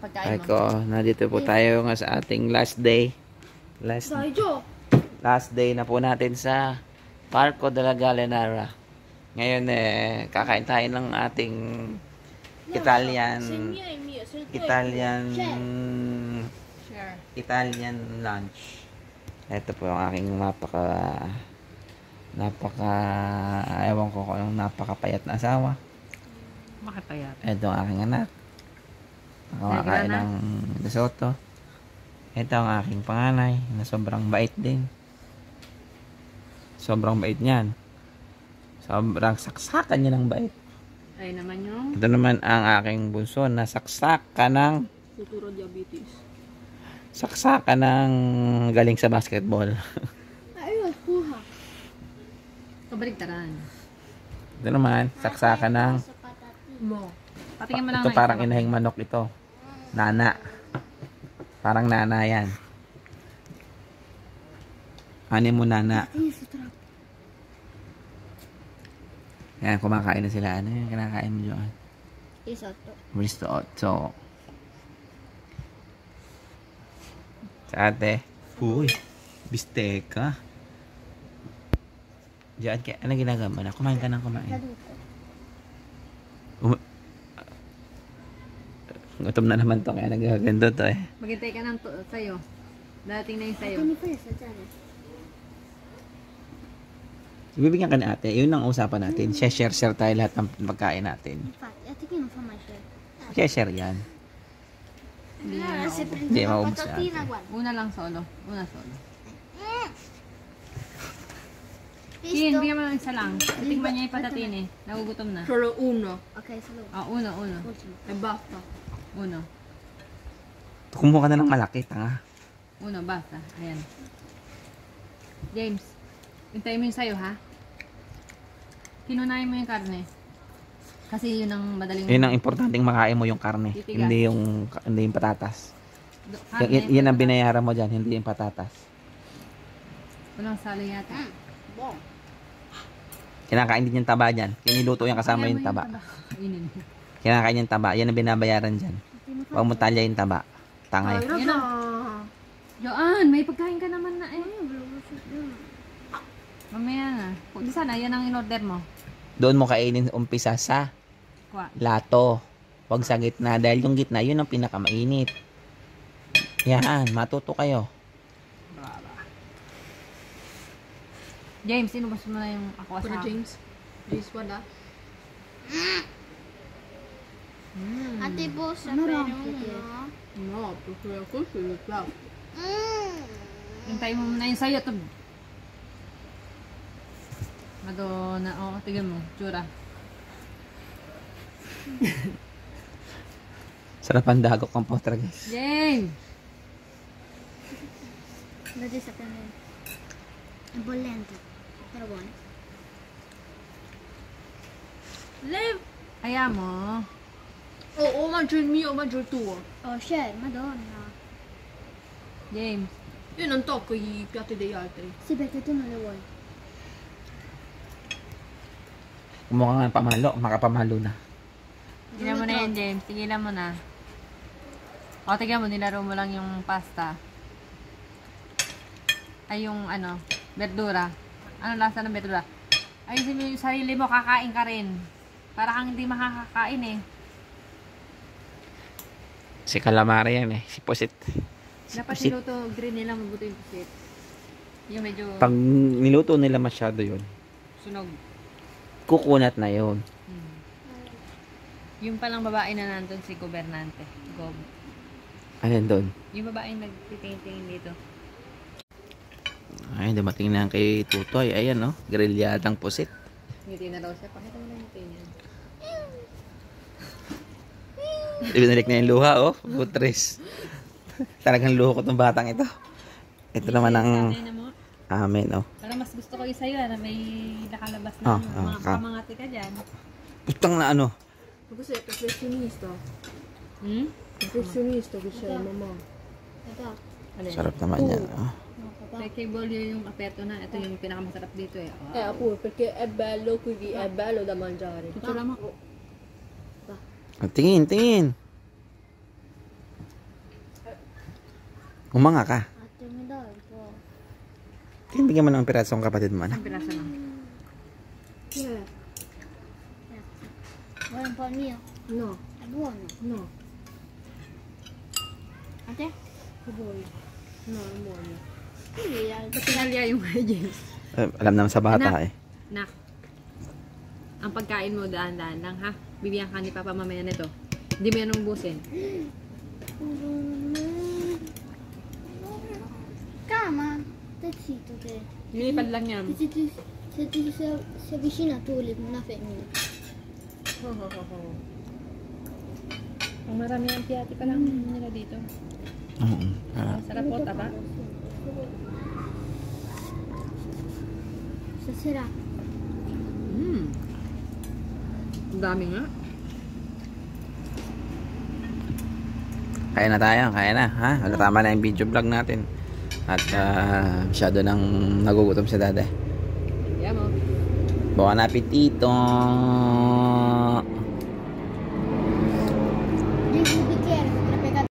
yung pagkain Ay mo. ko, nandito po tayo nga sa ating last day. Last day na po natin sa Parco della Gallinara. Ngayon kakain tayo ng ating Italian lunch. Ito po ang aking ewan ko kung anong napakapayat na asawa. Bakit payat? Ito ang aking anak. Kumakain ng risotto. Ito ang aking panganay na sobrang bait din. Sobrang bait niyan. Sobrang saksakan niya ng bait. Ay naman yung Ito naman ang aking bunso na saksakan ng futuro diabetes. saksakan ng galing sa basketball. Ayun, kuha. Kabaligtaran. Ito naman, saksakan ng Mo. Patingin mo lang. ito parang inahing manok ito. Nana. Parang nana yan. Ano mo nana? Yan, kumakain na sila. Ano yung kinakain mo dyan? Risotto. Risotto. Sa ate. Uy, bisteka. Diyan, ano ginagawa mo na? Kumain ka ng kumain. Gutom na naman to, kaya nagagando to eh. Maghintay ka ng sayo. Dating na yung sayo. Ibibigyan ka ni ate, yun ang usapan natin. Share tayo lahat ng pagkain natin. Share yan. Hindi, maubos na ate. Una lang solo. Una solo. Ian, bigyan mo lang isa lang. Tingnan niya yung patatin eh. Nagugutom na. Solo uno. Okay, solo. Uno. E basta. Uno. Kumuha ka na ng malaki, tanga. Uno, basta. Ayan. James, hintayin mo yung sayo ha. Kinunahin mo yung karne. Kasi yun ang madaling... Yun ang importanteng makain mo yung karne. Titigas. Hindi yung patatas. Karne, Yan ang binayaran mo dyan, hindi yung patatas. walang salo yata. Kinakain din yung taba dyan. Kiniluto yung kasama yung taba. Inin. Kinakain yung taba. Yan ang binabayaran dyan. Huwag mo talya yung taba. Tangay. Yan ang... Joan, may pagkain ka naman na eh. Mamaya na. Di sana, yan ang in-order mo. Doon mo kainin umpisa sa Kwa. lato. Huwag sa gitna. Dahil yung gitna, yun ang pinakamainit. Yan, matuto kayo. James, inubos mo na yung ako sa... James wala. Ate po, sa pero mo. No, prefer ako sulit lang. Hintayin mo muna yung sayo to. Madonna, tignan mo, tsura. Sarap ang dagok ang potra, guys. James! Dati sa kanan. Bolento. Pero bon. Live! Kaya mo. mangiare il mio, mangio il tuo. Oh, shit, madonna. James. Io non tocco i piatti degli altri. Sì, perché tu non le vuoi. Kumuha nga pamalo, makapamalo na. Tigilan mo na yan, James. Tigilan mo na. O, tignan mo, nilaro mo lang yung pasta. Ay, yung ano, verdura. Ano lasa ng verdura? Ayusin mo yung sarili mo, kakain ka rin. Para kang hindi makakakain eh. Si calamari yan eh. Si Pusit. Dapat niluto green nila, mabuto yung pusit. Yung medyo Pag niluto nila masyado yun, sunog. kukunat na yun. Yung palang babae na nandun, si Gobernante. Gob. Ano doon? Yung babae nagtitingin dito. Ay, dumating na kay Tutoy. Ayan, no? Grilyadang pusit. Ngiti na daw siya. Pakita mo na yung ngiti niya. Ibinalik na yung luha, oh. Butres. Talagang luho ko tong batang ito. Ito naman ang amin, oh. Parang mas gusto ko isa yun na may nakalabas Ah, na mga ah. pamangati ka dyan. Putang na ano. Ma cos'è perfezionista? Hmm? Perfezionista che sei, mamma. Ito. Ano yun? Sarap naman yan, oh. Kay Bolio yung aperto na. Ito yung pinakamasarap dito eh. Appunto, perché è bello, quindi è bello da mangiare. Kutsura mo. Tingin, tingin. Umanga ka. Ate mo daw po. Bigyan mo ng pirasong kapatid mo, anak. Ang piraso lang. Yeah. Walang pa niya. No. Buono. No. Ate? Kaboy. No, amore. Hindi yan. Pinalya yung kay James. Alam naman sa bata Anak. eh. Nak, ang pagkain mo daan-daan lang ha. Bibigyan ka ni Papa mamaya nito. Hindi mo yan ubusin. Calma. Stai zitto te. Nilipad lang yan. Se ti si avvicina tu una femmina. Ang marami ang piyati pa lang nila dito. Oo. Sarap po, taba. Stasera. Ang dami nga. Kaya na tayo, kaya na, ha? Tama na yung video vlog natin. At masyado nang nagugutom si dada. Yan mo. Buwan apetito.